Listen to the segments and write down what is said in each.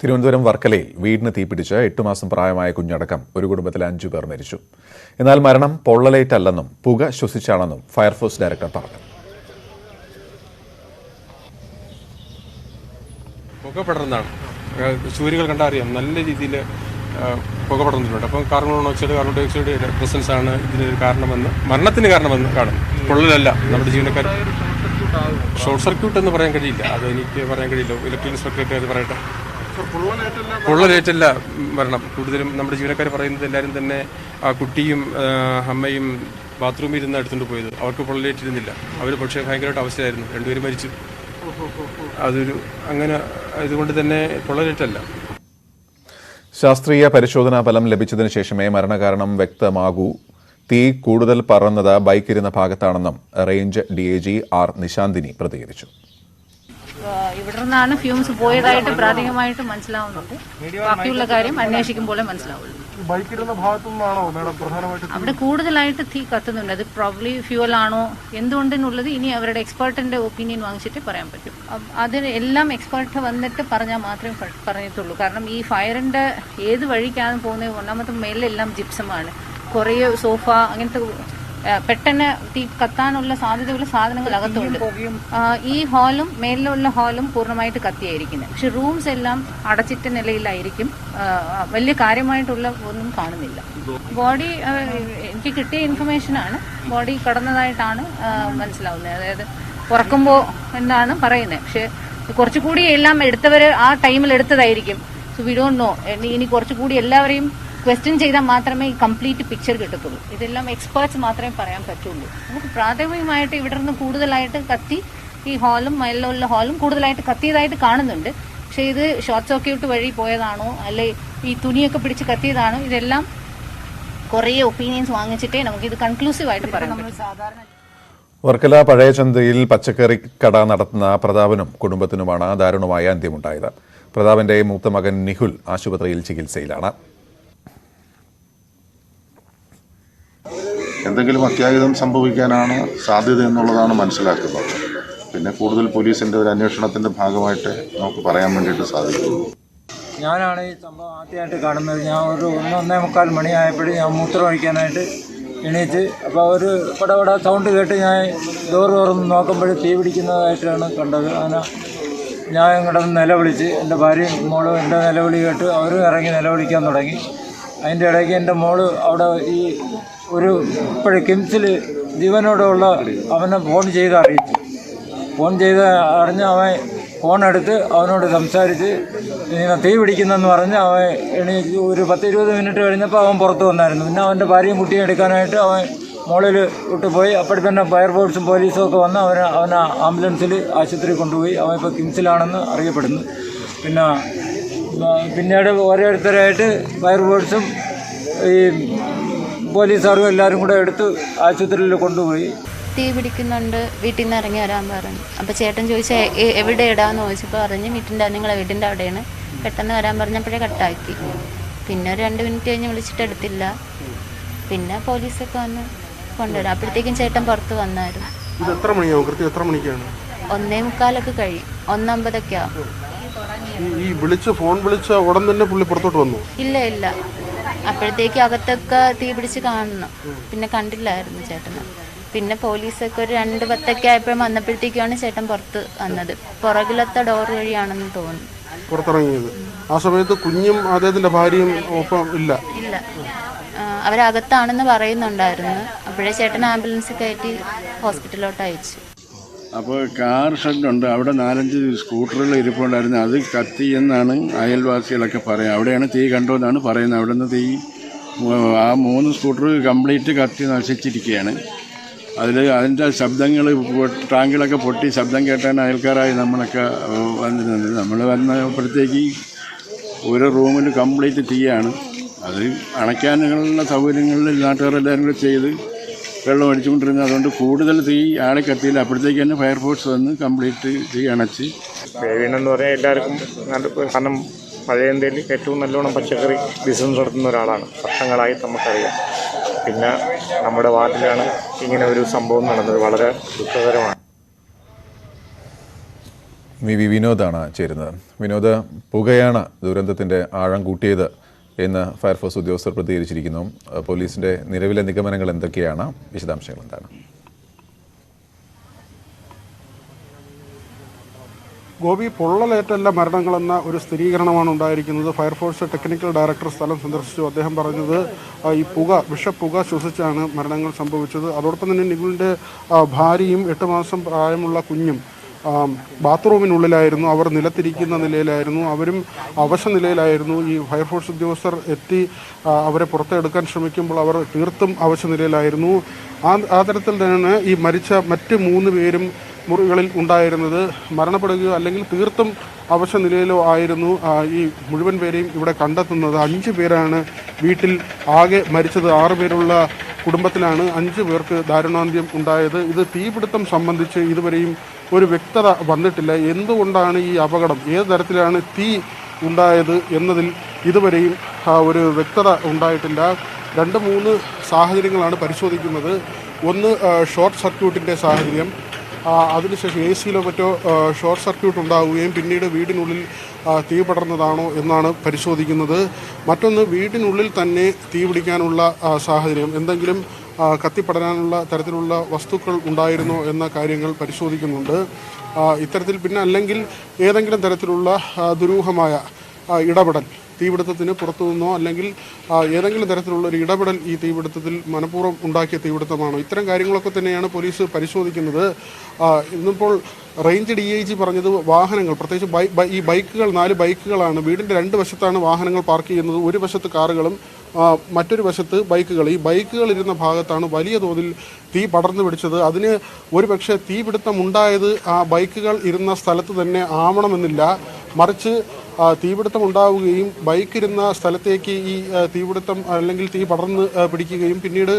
തിരുവനന്തപുരം വർക്കലയിൽ വീടിന് തീപിടിച്ച് 8 മാസം പ്രായമായ കുഞ്ഞടക്കം ഒരു കുടുംബത്തിലെ 5 പേർ മരിച്ചു. എന്നാൽ മരണം പൊള്ളലേറ്റല്ലെന്നും പുക ശ്വസിച്ചാണെന്നും ഫയർഫോഴ്സ് ഡയറക്ടർ പറഞ്ഞു. പുക പടർന്നാണ്, സൂര്യകൾ കണ്ടറിയാം, നല്ല രീതിയിൽ പുക പടർന്നിട്ടുണ്ട്. അപ്പം carbon monoxide, carbon dioxide presence ആണ് ഇതിനൊരു കാരണമെന്ന്, മരണത്തിന് കാരണമെന്ന് കാണും. പൊള്ളലല്ല. നമ്മുടെ ജീവനക്കാർ ഷോർട്ട് സർക്യൂട്ട് എന്ന് പറയാൻ കഴിയില്ല, അത് എനിക്ക് പറയാൻ കഴിയില്ല. ഇലക്ട്രിക്കൽ സെക്രട്ടറി അത് പറയട്ടെ. പൊള്ളലേറ്റല്ല മരണം. കൂടുതലും നമ്മുടെ ജീവനക്കാർ പറയുന്നത് എല്ലാവരും തന്നെ ആ കുട്ടിയും അമ്മയും ബാത്റൂമിൽ ഇരുന്ന് എടുത്തുകൊണ്ട് പോയത്. അവർക്ക് പൊള്ളലേറ്റിരുന്നില്ല. അവർ പക്ഷേ ഭയങ്കരമായിട്ട് അവസ്ഥയായിരുന്നു. രണ്ടുപേരും മരിച്ചു. അതൊരു അങ്ങനെ ഇതുകൊണ്ട് തന്നെ പൊള്ളലേറ്റല്ല. ശാസ്ത്രീയ പരിശോധനാ ഫലം ലഭിച്ചതിന് ശേഷമേ മരണകാരണം വ്യക്തമാകൂ. തീ കൂടുതൽ പറന്നത് ബൈക്കിരുന്ന ഭാഗത്താണെന്നും റേഞ്ച് DIG R നിശാന്തിനി പ്രതികരിച്ചു. ഇവിടെ നിന്നാണ് ഫ്യൂംസ് പോയതായിട്ട് പ്രാഥമികമായിട്ട് മനസ്സിലാവുന്നുണ്ട്. ബാക്കിയുള്ള കാര്യം അന്വേഷിക്കുമ്പോഴേ മനസ്സിലാവുള്ളൂ. അവിടെ കൂടുതലായിട്ട് തീ കത്തുന്നുണ്ട്. അത് പ്രോബ്ലി ഫ്യൂവൽ ആണോ എന്തുകൊണ്ടെന്നുള്ളത് ഇനി അവരുടെ എക്സ്പേർട്ടിന്റെ ഒപ്പീനിയൻ വാങ്ങിച്ചിട്ട് പറയാൻ പറ്റും. അതിന് എല്ലാം എക്സ്പേർട്ട് വന്നിട്ട് പറഞ്ഞാൽ മാത്രമേ പറഞ്ഞിട്ടുള്ളൂ. കാരണം ഈ ഫയറിന്റെ ഏത് വഴിക്കാണ് പോകുന്നത്, ഒന്നാമത്തെ മേലെല്ലാം ജിപ്സമാണ്, കുറേ സോഫ, അങ്ങനത്തെ പെട്ടെന്ന് തീ കത്താനുള്ള സാധ്യതയുള്ള സാധനങ്ങൾ അകത്തുണ്ട്. ഈ ഹാളും മേലിലുള്ള ഹാളും പൂർണ്ണമായിട്ട് കത്തിയായിരിക്കുന്നത്. പക്ഷെ റൂംസ് എല്ലാം അടച്ചിട്ട നിലയിലായിരിക്കും. വലിയ കാര്യമായിട്ടുള്ള ഒന്നും കാണുന്നില്ല. ബോഡി എനിക്ക് കിട്ടിയ ഇൻഫർമേഷനാണ്, ബോഡി കടന്നതായിട്ടാണ് മനസ്സിലാവുന്നത്. അതായത് ഉറക്കുമ്പോൾ എന്നാണ് പറയുന്നത്. പക്ഷെ കുറച്ചുകൂടി എല്ലാം എടുത്തവർ ആ ടൈമിൽ എടുത്തതായിരിക്കും. So we don't know. ഇനി കുറച്ചുകൂടി എല്ലാവരെയും ക്വസ്റ്റ്യൻ ചെയ്താൽ മാത്രമേ ഈ കംപ്ലീറ്റ് പിക്ചർ കിട്ടത്തുള്ളൂ. ഇതെല്ലാം എക്സ്പേർട്സ് മാത്രമേ പറയാൻ പറ്റുള്ളൂ. നമുക്ക് പ്രാഥമികമായിട്ട് ഇവിടെ നിന്ന് കൂടുതലായിട്ട് കത്തി, ഈ ഹാളും മേലുള്ള ഹാളും കൂടുതലായിട്ട് കത്തിയതായിട്ട് കാണുന്നുണ്ട്. പക്ഷേ ഇത് ഷോർട്ട് സർക്യൂട്ട് വഴി പോയതാണോ അല്ലെ ഈ തുണിയൊക്കെ പിടിച്ച് കത്തിയതാണോ, ഇതെല്ലാം കുറേ ഒപ്പീനിയൻസ് വാങ്ങിച്ചിട്ടേ നമുക്കിത് കൺക്ലൂസീവായിട്ട് പറയാം. വർക്കല പഴയ ചന്തയിൽ പച്ചക്കറി കട നടത്തുന്ന പ്രതാപനും കുടുംബത്തിനുമാണ് ദാരുണമായ അന്ത്യമുണ്ടായത്. പ്രതാപന്റെ മൂത്ത മകൻ നിഹുൽ ആശുപത്രിയിൽ ചികിത്സയിലാണ്. എന്തെങ്കിലും അത്യാഹിതം സംഭവിക്കാനാണ് സാധ്യത എന്നുള്ളതാണ് മനസ്സിലാക്കുന്നത്. പിന്നെ കൂടുതൽ പോലീസിൻ്റെ ഒരു അന്വേഷണത്തിൻ്റെ ഭാഗമായിട്ട് നമുക്ക് പറയാൻ വേണ്ടിയിട്ട് സാധിക്കുള്ളൂ. ഞാനാണ് ഈ സംഭവം ആദ്യമായിട്ട് കാണുന്നത്. ഞാൻ ഒരു 1-1:45 മണിയായപ്പോഴും ഞാൻ മൂത്രം ഒഴിക്കാനായിട്ട് എണീറ്റ്, അപ്പോൾ ഒരു പടപട സൗണ്ട് കേട്ട് ഞാൻ ഡോർ തുറന്ന് നോക്കുമ്പോൾ തീ പിടിക്കുന്നതായിട്ടാണ് കണ്ടത്. അങ്ങനെ ഞാൻ കിടന്ന് നിലവിളിച്ച്, എൻ്റെ ഭാര്യയും മോളും എൻ്റെ നിലവിളി കേട്ട് അവരും ഇറങ്ങി നിലവിളിക്കാൻ തുടങ്ങി. അതിൻ്റെ ഇടയ്ക്ക് എൻ്റെ മോള് അവിടെ ഈ ഒരു ഇപ്പോഴും കിംസിൽ ജീവനോടുള്ള അവനെ ഫോൺ ചെയ്ത് അറിയിച്ചു. ഫോൺ ചെയ്ത് അറിഞ്ഞ് അവൻ ഫോണെടുത്ത് അവനോട് സംസാരിച്ച് ഇങ്ങനെ തീ പിടിക്കുന്നെന്ന് പറഞ്ഞ് അവൻ എണീച്ച് ഒരു 10-20 മിനിറ്റ് കഴിഞ്ഞപ്പോൾ അവൻ പുറത്ത് വന്നായിരുന്നു. പിന്നെ അവൻ്റെ ഭാര്യയും കുട്ടിയും എടുക്കാനായിട്ട് അവൻ മോളിൽ വിട്ടുപോയി. അപ്പോഴത്തന്നെ ഫയർഫോഴ്സും പോലീസും ഒക്കെ വന്ന് അവനെ ആംബുലൻസിൽ ആശുപത്രിയിൽ കൊണ്ടുപോയി. അവൻ ഇപ്പോൾ കിംസിലാണെന്ന് അറിയപ്പെടുന്നു. പിന്നീട് ഓരോരുത്തരായിട്ട് ഫയർഫോഴ്സും ഈ പോലീസുകാരും എല്ലാവരും കൂടെ എടുത്ത് ആശുപത്രിയിൽ കൊണ്ടുപോയി. തീ പിടിക്കുന്നുണ്ട്, വീട്ടിൽ നിന്ന് ഇറങ്ങി വരാൻ പറഞ്ഞു. അപ്പോൾ ചേട്ടൻ ചോദിച്ചാൽ എവിടെ ഇടാന്ന് ചോദിച്ചപ്പോൾ പറഞ്ഞ് നിങ്ങളെ വീട്ടിൻ്റെ അവിടെയാണ്. പെട്ടെന്ന് വരാൻ പറഞ്ഞപ്പോഴേ കട്ടാക്കി. പിന്നെ ഒരു 2 മിനിറ്റ് കഴിഞ്ഞ് വിളിച്ചിട്ട് എടുത്തില്ല. പിന്നെ പോലീസൊക്കെ വന്ന് കൊണ്ടുവരാം. അപ്പോഴത്തേക്കും ചേട്ടൻ പുറത്ത് വന്നായിരുന്നു. 1:45 കഴിയും, 1:50 ആവും. ഫോൺ വിളിച്ച ഉടൻ തന്നെ പുള്ളി പുറത്തോട്ട് വന്നു? ഇല്ല, അപ്പോഴത്തേക്ക് അകത്തൊക്കെ തീ പിടിച്ച് കാണുന്നു. പിന്നെ കണ്ടില്ലായിരുന്നു ചേട്ടന്. പിന്നെ പോലീസൊക്കെ ഒരു 2:10 ആയപ്പോഴും വന്നപ്പോഴത്തേക്കാണ് ചേട്ടൻ പുറത്ത് വന്നത്. പുറകിലത്തെ ഡോർ വഴിയാണെന്ന് തോന്നുന്നു പുറത്തിറങ്ങിയത്. ആ സമയത്ത് കുഞ്ഞും അദ്ദേഹത്തിന്റെ ഭാര്യയും ഒപ്പം ഇല്ല. അവരകത്താണെന്ന് പറയുന്നുണ്ടായിരുന്നു. അപ്പോഴേ ചേട്ടൻ ആംബുലൻസ് കയറ്റി ഹോസ്പിറ്റലിലോട്ട് അയച്ചു. അപ്പോൾ കാർ ഷെഡുണ്ട്, അവിടെ 4-5 സ്കൂട്ടറുകൾ ഇരിപ്പുണ്ടായിരുന്നു. അത് കത്തി എന്നാണ് അയൽവാസികളൊക്കെ പറയുക. അവിടെയാണ് തീ കണ്ടതെന്നാണ് പറയുന്നത്. അവിടെ നിന്ന് തീ ആ 3 സ്കൂട്ടർ കംപ്ലീറ്റ് കത്തി നശിച്ചിരിക്കുകയാണ്. അതിൻ്റെ ശബ്ദങ്ങൾ, ടാങ്കുകളൊക്കെ പൊട്ടി ശബ്ദം കേട്ടാണ് അയൽക്കാരായി നമ്മളൊക്കെ വന്നിരുന്നത്. നമ്മൾ വന്നപ്പോഴത്തേക്ക് ഒരു റൂമിൽ കംപ്ലീറ്റ് തീയാണ്. അത് അണയ്ക്കാനുള്ള സൗകര്യങ്ങളിൽ നാട്ടുകാരെല്ലാവരും കൂടെ ചെയ്ത് വെള്ളം അടിച്ചുകൊണ്ടിരുന്നത്. അതുകൊണ്ട് കൂടുതൽ തീ ആളെ കത്തിയില്ല. അപ്പോഴത്തേക്ക് തന്നെ ഫയർഫോഴ്സ് വന്ന് കംപ്ലീറ്റ് തീ അണച്ച്. എന്ന് പറഞ്ഞാൽ എല്ലാവർക്കും കാരണം പഴയന്തയിൽ ഏറ്റവും നല്ലോണം പച്ചക്കറി ബിസിനസ് നടത്തുന്ന ഒരാളാണ്. വർഷങ്ങളായി നമുക്കറിയാം. പിന്നെ നമ്മുടെ വാർഡിലാണ് ഇങ്ങനെ ഒരു സംഭവം നടന്നത്. വളരെ ദുഃഖകരമാണ്. വി വിനോദാണ് ചേരുന്നത്. വിനോദ്, പുകയാണ് ദുരന്തത്തിൻ്റെ ആഴം കൂട്ടിയത് എന്ന് ഫയർഫോഴ്സ് ഉദ്യോഗസ്ഥർ പ്രതികരിച്ചിരിക്കുന്നു. പോലീസിൻ്റെ നിലവിലെ നിഗമനങ്ങൾ എന്തൊക്കെയാണ്? വിശദാംശങ്ങൾ എന്താണ്? ഗോപി, പൊള്ളലേറ്റല്ല മരണങ്ങളെന്ന ഒരു സ്ഥിരീകരണമാണ് ഉണ്ടായിരിക്കുന്നത്. ഫയർഫോഴ്സ് ടെക്നിക്കൽ ഡയറക്ടർ സ്ഥലം സന്ദർശിച്ചു. അദ്ദേഹം പറഞ്ഞത് ഈ വിഷപ്പുക ശ്വസിച്ചാണ് മരണങ്ങൾ സംഭവിച്ചത്. അതോടൊപ്പം തന്നെ നിഖിലിൻ്റെ ഭാര്യയും 8 മാസം പ്രായമുള്ള കുഞ്ഞും ബാത്റൂമിനുള്ളിലായിരുന്നു. അവർ നിലത്തിരിക്കുന്ന നിലയിലായിരുന്നു. അവരും അവശ നിലയിലായിരുന്നു. ഈ ഫയർഫോഴ്സ് ഉദ്യോഗസ്ഥർ എത്തി അവരെ പുറത്തെടുക്കാൻ ശ്രമിക്കുമ്പോൾ അവർ തീർത്തും അവശ നിലയിലായിരുന്നു. ആ തരത്തിൽ തന്നെയാണ് ഈ മരിച്ച മറ്റ് 3 പേരും മുറികളിൽ ഉണ്ടായിരുന്നത്. മരണപ്പെടുകയോ അല്ലെങ്കിൽ തീർത്തും അവശ നിലയിലോ ആയിരുന്നു ഈ മുഴുവൻ പേരെയും ഇവിടെ കണ്ടെത്തുന്നത്. 5 പേരാണ് വീട്ടിൽ ആകെ മരിച്ചത്. 6 പേരുള്ള കുടുംബത്തിലാണ് 5 പേർക്ക് ദാരുണാന്ത്യം ഉണ്ടായത്. ഇത് തീപിടുത്തം സംബന്ധിച്ച് ഇതുവരെയും ഒരു വ്യക്തത വന്നിട്ടില്ല. എന്തുകൊണ്ടാണ് ഈ അപകടം, ഏത് തരത്തിലാണ് തീ ഉണ്ടായത് എന്നതിൽ ഇതുവരെയും ഒരു വ്യക്തത ഉണ്ടായിട്ടില്ല. 2-3 സാഹചര്യങ്ങളാണ് പരിശോധിക്കുന്നത്. ഒന്ന് ഷോർട്ട് സർക്യൂട്ടിൻ്റെ സാഹചര്യം, അതിനുശേഷം AC-യിലോ മറ്റോ ഷോർട്ട് സർക്യൂട്ട് ഉണ്ടാവുകയും പിന്നീട് വീടിനുള്ളിൽ തീ പടർന്നതാണോ എന്നാണ് പരിശോധിക്കുന്നത്. മറ്റൊന്ന് വീടിനുള്ളിൽ തന്നെ തീ പിടിക്കാനുള്ള സാഹചര്യം, എന്തെങ്കിലും കത്തിപ്പടരാനുള്ള തരത്തിലുള്ള വസ്തുക്കൾ ഉണ്ടായിരുന്നോ എന്ന കാര്യങ്ങൾ പരിശോധിക്കുന്നുണ്ട്. ഇത്തരത്തിൽ പിന്നെ അല്ലെങ്കിൽ ഏതെങ്കിലും തരത്തിലുള്ള ദുരൂഹമായ ഇടപെടൽ, തീപിടുത്തത്തിന് പുറത്തു നിന്നോ അല്ലെങ്കിൽ ഏതെങ്കിലും തരത്തിലുള്ളൊരു ഇടപെടൽ ഈ തീപിടുത്തത്തിൽ മനഃപൂർവ്വം ഉണ്ടാക്കിയ തീപിടുത്തമാണോ, ഇത്തരം കാര്യങ്ങളൊക്കെ തന്നെയാണ് പോലീസ് പരിശോധിക്കുന്നത്. ഇന്നിപ്പോൾ റേഞ്ച് DIG പറഞ്ഞത് വാഹനങ്ങൾ, പ്രത്യേകിച്ച് ഈ ബൈക്കുകൾ 4 ബൈക്കുകളാണ്. വീടിൻ്റെ 2 വശത്താണ് വാഹനങ്ങൾ പാർക്ക് ചെയ്യുന്നത്. ഒരു വശത്ത് കാറുകളും മറ്റൊരു വശത്ത് ബൈക്കുകൾ. ഈ ബൈക്കുകൾ ഇരുന്ന ഭാഗത്താണ് വലിയ തോതിൽ തീ പടർന്നു പിടിച്ചത്. അതിന് ഒരുപക്ഷെ തീപിടുത്തം ഉണ്ടായത് ആ ബൈക്കുകൾ ഇരുന്ന സ്ഥലത്ത് തന്നെ ആവണമെന്നില്ല. മറിച്ച് തീപിടുത്തം ഉണ്ടാവുകയും ബൈക്കിരുന്ന സ്ഥലത്തേക്ക് ഈ തീപിടുത്തം അല്ലെങ്കിൽ തീ പടർന്ന് പിടിക്കുകയും പിന്നീട്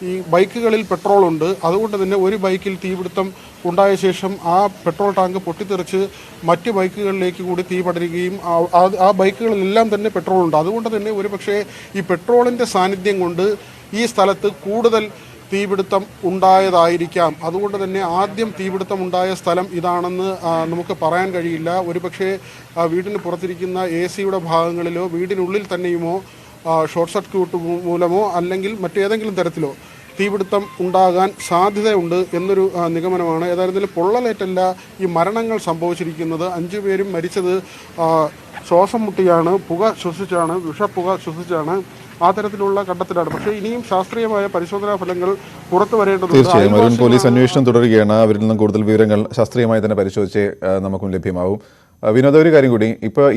ഈ ബൈക്കുകളിൽ പെട്രോളുണ്ട്. അതുകൊണ്ട് തന്നെ ഒരു ബൈക്കിൽ തീപിടുത്തം ഉണ്ടായ ശേഷം ആ പെട്രോൾ ടാങ്ക് പൊട്ടിത്തെറിച്ച് മറ്റ് ബൈക്കുകളിലേക്ക് കൂടി തീ പടരുകയും ആ ബൈക്കുകളിലെല്ലാം തന്നെ പെട്രോളുണ്ട്. അതുകൊണ്ട് തന്നെ ഒരുപക്ഷെ ഈ പെട്രോളിൻ്റെ സാന്നിധ്യം കൊണ്ട് ഈ സ്ഥലത്ത് കൂടുതൽ തീപിടുത്തം ഉണ്ടായതായിരിക്കാം. അതുകൊണ്ട് തന്നെ ആദ്യം തീപിടുത്തം ഉണ്ടായ സ്ഥലം ഇതാണെന്ന് നമുക്ക് പറയാൻ കഴിയില്ല. ഒരുപക്ഷെ വീടിന് പുറത്തിരിക്കുന്ന AC-യുടെ ഭാഗങ്ങളിലോ വീടിനുള്ളിൽ തന്നെയുമോ ഷോർട്ട് സർക്യൂട്ട് മൂലമോ അല്ലെങ്കിൽ മറ്റേതെങ്കിലും തരത്തിലോ തീപിടുത്തം ഉണ്ടാകാൻ സാധ്യതയുണ്ട് എന്നൊരു നിഗമനമാണ്. ഏതായിരുന്നാലും പൊള്ളലേറ്റല്ല ഈ മരണങ്ങൾ സംഭവിച്ചിരിക്കുന്നത്. 5 പേരും മരിച്ചത് ശ്വാസം മുട്ടിയാണ്, പുക ശ്വസിച്ചാണ്, വിഷപ്പുക ശ്വസിച്ചാണ്. ആ തരത്തിലുള്ള കണ്ടെത്തലാണ്. പക്ഷേ ഇനിയും ശാസ്ത്രീയമായ പരിശോധനാ ഫലങ്ങൾ പുറത്തു വരേണ്ടതുണ്ട്. തീർച്ചയായും അരുൺ, പോലീസ് അന്വേഷണം തുടരുകയാണ്. അവരിൽ നിന്നും കൂടുതൽ വിവരങ്ങൾ ശാസ്ത്രീയമായി തന്നെ പരിശോധിച്ച് നമുക്കും ലഭ്യമാവും. വിനോദ, ഒരു കാര്യം കൂടി,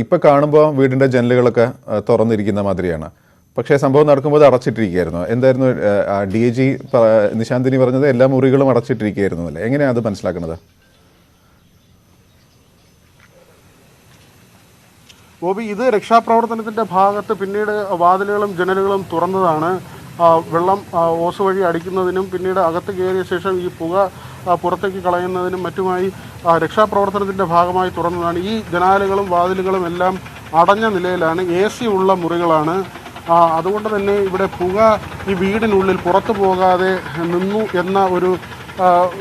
ഇപ്പോൾ കാണുമ്പോൾ വീടിൻ്റെ ജനലുകളൊക്കെ തുറന്നിരിക്കുന്ന മാതിരിയാണ്. പക്ഷേ സംഭവം നടക്കുമ്പോൾ അടച്ചിട്ടിരിക്കുകയായിരുന്നു. എന്തായിരുന്നു DIG നിശാന്തിനി പറഞ്ഞത്? എല്ലാ മുറികളും അടച്ചിട്ടിരിക്കുകയായിരുന്നു അല്ലേ? എങ്ങനെയാണ് അത് മനസ്സിലാക്കുന്നത്? ഗോപി, ഇത് രക്ഷാപ്രവർത്തനത്തിൻ്റെ ഭാഗത്ത് പിന്നീട് വാതിലുകളും ജനലുകളും തുറന്നതാണ്. വെള്ളം ഓസ് വഴി അടിക്കുന്നതിനും പിന്നീട് അകത്ത് കയറിയ ശേഷം ഈ പുക പുറത്തേക്ക് കളയുന്നതിനും മറ്റുമായി രക്ഷാപ്രവർത്തനത്തിൻ്റെ ഭാഗമായി തുറന്നതാണ്. ഈ ജനാലുകളും വാതിലുകളും എല്ലാം അടഞ്ഞ നിലയിലാണ്. AC ഉള്ള മുറികളാണ്. അതുകൊണ്ട് തന്നെ ഇവിടെ പുക ഈ വീടിനുള്ളിൽ പുറത്തു പോകാതെ നിന്നു എന്ന ഒരു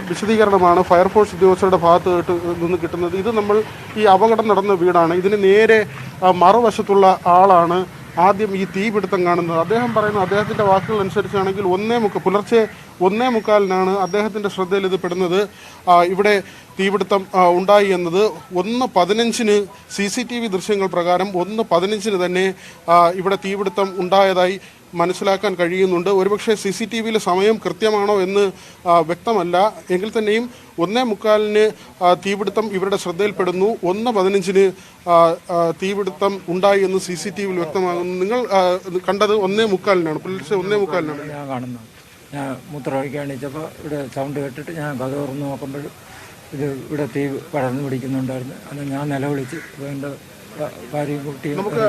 വിശദീകരണമാണ് ഫയർഫോഴ്സ് ഉദ്യോഗസ്ഥരുടെ ഭാഗത്ത് നിന്ന് കിട്ടുന്നത്. ഇത് ഈ അപകടം നടന്ന വീടാണ്. ഇതിന് നേരെ മറുവശത്തുള്ള ആളാണ് ആദ്യം ഈ തീപിടുത്തം കാണുന്നത്. അദ്ദേഹം പറയുന്നത്, അദ്ദേഹത്തിൻ്റെ വാക്കുകൾ അനുസരിച്ചാണെങ്കിൽ പുലർച്ചെ 1:45 അദ്ദേഹത്തിൻ്റെ ശ്രദ്ധയിൽ ഇത് പെടുന്നത്. ഇവിടെ തീപിടുത്തം ഉണ്ടായി എന്നത് 1:15 CCTV ദൃശ്യങ്ങൾ പ്രകാരം 1:15 തന്നെ ഇവിടെ തീപിടുത്തം ഉണ്ടായതായി മനസ്സിലാക്കാൻ കഴിയുന്നുണ്ട്. ഒരുപക്ഷെ CCTV-യിലെ സമയം കൃത്യമാണോ എന്ന് വ്യക്തമല്ല. എങ്കിൽ തന്നെയും 1:45 തീപിടുത്തം ഇവരുടെ ശ്രദ്ധയിൽപ്പെടുന്നു. 1:15 തീപിടുത്തം ഉണ്ടായി എന്ന് CCTV-യിൽ വ്യക്തമാകുന്നു. നിങ്ങൾ കണ്ടത് 1:45 പുലർച്ചെ 1:45 ഞാൻ കാണുന്നത്. ഞാൻ മൂത്രമൊഴിക്കാൻ എണീച്ചപ്പോൾ ഇവിടെ സൗണ്ട് കേട്ടിട്ട് ഞാൻ കഥ തുറന്ന് നോക്കുമ്പോൾ ഇവിടെ തീ പടർന്നു പിടിക്കുന്നുണ്ടായിരുന്നു. അന്ന് ഞാൻ നിലവിളിച്ച് എൻ്റെ ഭാര്യയും കുട്ടിയും. നമുക്ക്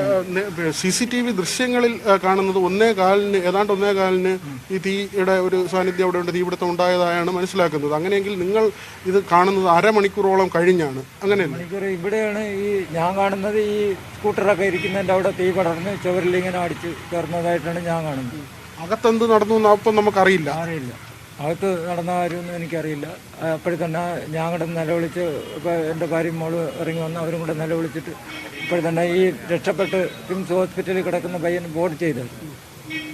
CCTV ദൃശ്യങ്ങളിൽ കാണുന്നത് 1:15 ഏതാണ്ട് 1:15 ഈ തീയുടെ ഒരു സാന്നിധ്യം അവിടെ ഉണ്ട്, തീപിടുത്തം ഉണ്ടായതായാണ് മനസ്സിലാക്കുന്നത്. അങ്ങനെയെങ്കിൽ നിങ്ങൾ ഇത് കാണുന്നത് അരമണിക്കൂറോളം കഴിഞ്ഞാണ്. അങ്ങനെയല്ല? മണിക്കൂർ ഇവിടെയാണ് ഈ ഞാൻ കാണുന്നത്. ഈ സ്കൂട്ടറൊക്കെ ഇരിക്കുന്നതിൻ്റെ അവിടെ തീ പടർന്ന് ചുവരിലിങ്ങനെ അടിച്ച് കയറുന്നതായിട്ടാണ് ഞാൻ കാണുന്നത്. അകത്തെന്ത് നടന്നു അപ്പം നമുക്കറിയില്ല. അകത്ത് നടന്ന കാര്യമൊന്നും എനിക്കറിയില്ല. അപ്പോഴേ തന്നെ ഞാൻ കൂടെ നിലവിളിച്ച്, ഇപ്പോൾ എൻ്റെ ഭാര്യയും മോള് ഇറങ്ങി വന്ന് അവരും കൂടെ നിലവിളിച്ചിട്ട് ഇപ്പോഴേ തന്നെ ഈ രക്ഷപ്പെട്ട് കിംസ് ഹോസ്പിറ്റലിൽ കിടക്കുന്ന പയ്യൻ ഫോൺ ചെയ്തത്.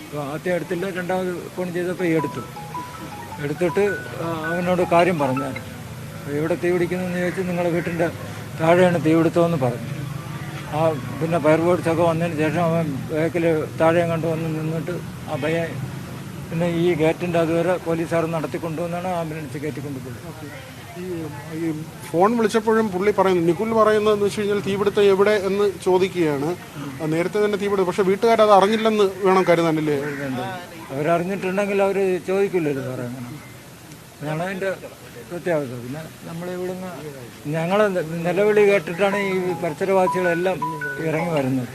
അപ്പോൾ ആദ്യം എടുത്തില്ല, രണ്ടാമത് ഫോൺ ചെയ്തപ്പോൾ എടുത്തിട്ട് അവനോട് കാര്യം പറഞ്ഞു. എവിടെ തീ പിടിക്കുന്നതെന്ന് ചോദിച്ചു. നിങ്ങളുടെ വീട്ടിൻ്റെ താഴെയാണ് തീ പിടുത്തമെന്ന് പറഞ്ഞു. പിന്നെ ഫയർഫോഴ്സൊക്കെ വന്നതിന് ശേഷം അവൻ ബാക്കിൽ താഴെയും കണ്ടു വന്ന് നിന്നിട്ട് ആ പയ്യൻ പിന്നെ ഈ ഗേറ്റിൻ്റെ അതുവരെ പോലീസുകാർ നടത്തിക്കൊണ്ടുവന്നാണ് ആംബുലൻസ് കയറ്റിക്കൊണ്ടുപോയി. ഈ ഫോൺ വിളിച്ചപ്പോഴും പുള്ളി പറയുന്നു, നികുൽ പറയുന്നതെന്ന് വെച്ച് കഴിഞ്ഞാൽ തീപിടുത്തം എവിടെ എന്ന് ചോദിക്കുകയാണ്. നേരത്തെ തന്നെ തീപിടുത്തം, പക്ഷേ വീട്ടുകാരത് അറിഞ്ഞില്ലെന്ന് വേണം കരുതാനല്ലേ? അവരറിഞ്ഞിട്ടുണ്ടെങ്കിൽ അവർ ചോദിക്കില്ലല്ലോ സാറേ. അങ്ങനെ അതാണ് അതിൻ്റെ പ്രത്യാവസ്ഥ. പിന്നെ നമ്മളിവിടുന്ന് ഞങ്ങൾ നിലവിളി കേട്ടിട്ടാണ് ഈ പരിസരവാസികളെല്ലാം ഇറങ്ങി വരുന്നത്.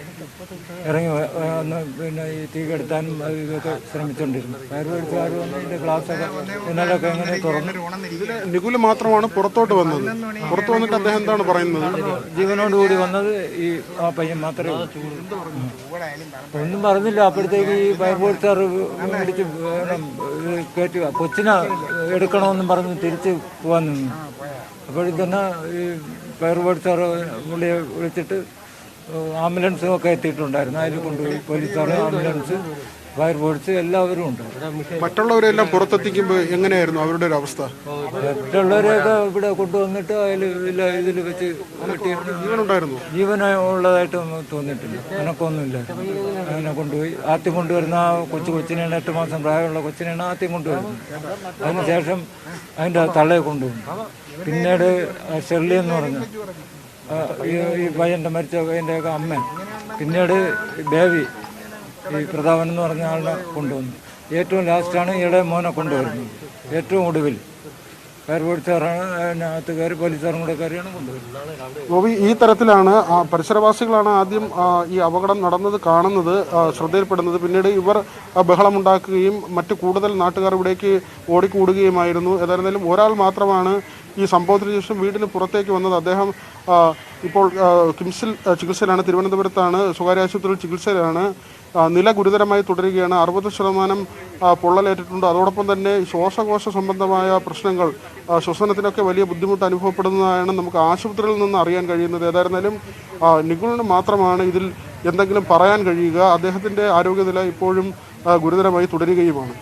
ഇറങ്ങി വന്ന് പിന്നെ ഈ തീ കെടുത്താനും ഇതൊക്കെ ശ്രമിച്ചുകൊണ്ടിരുന്നു. ഫയർഫോഴ്സുകാർ വന്ന് ഇതിൻ്റെ ഗ്ലാസ്സൊക്കെ ജനലൊക്കെ എങ്ങനെ തുറന്നു. നികുല് മാത്രമാണ് പുറത്തോട്ട് വന്നത്. പുറത്ത് വന്നിട്ട് അദ്ദേഹം എന്താണ് പറയുന്നത്? ജീവനോടുകൂടി വന്നത് ഈ ആ പയ്യൻ മാത്രമേ ഉള്ളൂ. ഒന്നും പറഞ്ഞില്ല. അപ്പോഴത്തേക്ക് ഈ ഫയർഫോഴ്സുകാർ പിടിച്ച് കയറ്റി കൊച്ചിനെ എടുക്കണമെന്നും പറഞ്ഞ് തിരിച്ച് പോകാൻ നിന്നു. അപ്പോഴത്തന്നെ ഈ ഫയർഫോഴ്സുകാർ പുള്ളിയെ വിളിച്ചിട്ട് ആംബുലൻസും ഒക്കെ എത്തിയിട്ടുണ്ടായിരുന്നു. അതിൽ കൊണ്ടുപോയി പോലീസുകാർ, ആംബുലൻസ്, ഫയർഫോഴ്സ് എല്ലാവരും ഉണ്ട്. മറ്റുള്ളവരെല്ലാം പുറത്തെത്തിക്കുമ്പോൾ എങ്ങനെയായിരുന്നു അവരുടെ ഒരു അവസ്ഥ? മറ്റുള്ളവരെയൊക്കെ ഇവിടെ കൊണ്ടുവന്നിട്ട് ഇതിൽ വെച്ച് ജീവനുണ്ടായിരുന്നു. ജീവനുള്ളതായിട്ട് തോന്നിയിട്ടില്ല. എനക്കൊന്നുമില്ല. അങ്ങനെ കൊണ്ടുപോയി ആദ്യം കൊണ്ടുവരുന്ന ആ കൊച്ചിനെയാണ് 8 മാസം പ്രായമുള്ള കൊച്ചിനെയാണ് ആദ്യം കൊണ്ടുവരുന്നത്. അതിനുശേഷം അതിൻ്റെ തള്ളയെ കൊണ്ടുവന്നു. പിന്നീട് ഷെർലി എന്ന് പറഞ്ഞു ഈ പയ്യൻ്റെ മരിച്ച പയ്യൻ്റെയൊക്കെ അമ്മ. പിന്നീട് ബേബി, ഈ പ്രതാപൻ എന്ന് പറഞ്ഞ ആളിനെ കൊണ്ടുവന്നു. ഏറ്റവും ലാസ്റ്റാണ് ഈയുടെ മോനെ കൊണ്ടുവരുന്നത്. ഏറ്റവും ഒടുവിൽ ഫയർഫോഴ്സുകാരാണ് അതിനകത്ത് കയറി, പോലീസുകാരും കൂടെ കയറിയാണ് കൊണ്ടുവരുന്നത്. ഗോപി, ഈ തരത്തിലാണ് പരിസരവാസികളാണ് ആദ്യം ഈ അപകടം നടന്നത് കാണുന്നത്, ശ്രദ്ധയിൽപ്പെടുന്നത്. പിന്നീട് ഇവർ ബഹളമുണ്ടാക്കുകയും മറ്റ് കൂടുതൽ നാട്ടുകാർ ഇവിടേക്ക് ഓടിക്കൂടുകയുമായിരുന്നു. ഏതായിരുന്നാലും ഒരാൾ മാത്രമാണ് ഈ സംഭവത്തിന് ശേഷം വീടിന് പുറത്തേക്ക് വന്നത്. അദ്ദേഹം ഇപ്പോൾ കിംസിൽ ചികിത്സയിലാണ്, തിരുവനന്തപുരത്താണ്, സ്വകാര്യ ആശുപത്രിയിൽ ചികിത്സയിലാണ്. നില ഗുരുതരമായി തുടരുകയാണ്. 60% പൊള്ളലേറ്റിട്ടുണ്ട്. അതോടൊപ്പം തന്നെ ശ്വാസകോശ സംബന്ധമായ പ്രശ്നങ്ങൾ, ശ്വസനത്തിനൊക്കെ വലിയ ബുദ്ധിമുട്ട് അനുഭവപ്പെടുന്നതാണ് നമുക്ക് ആശുപത്രിയിൽ നിന്ന് അറിയാൻ കഴിയുന്നത്. ഏതായിരുന്നാലും നികുലിന് മാത്രമാണ് ഇതിൽ എന്തെങ്കിലും പറയാൻ കഴിയുക. അദ്ദേഹത്തിൻ്റെ ആരോഗ്യനില ഇപ്പോഴും ഗുരുതരമായി തുടരുകയുമാണ്.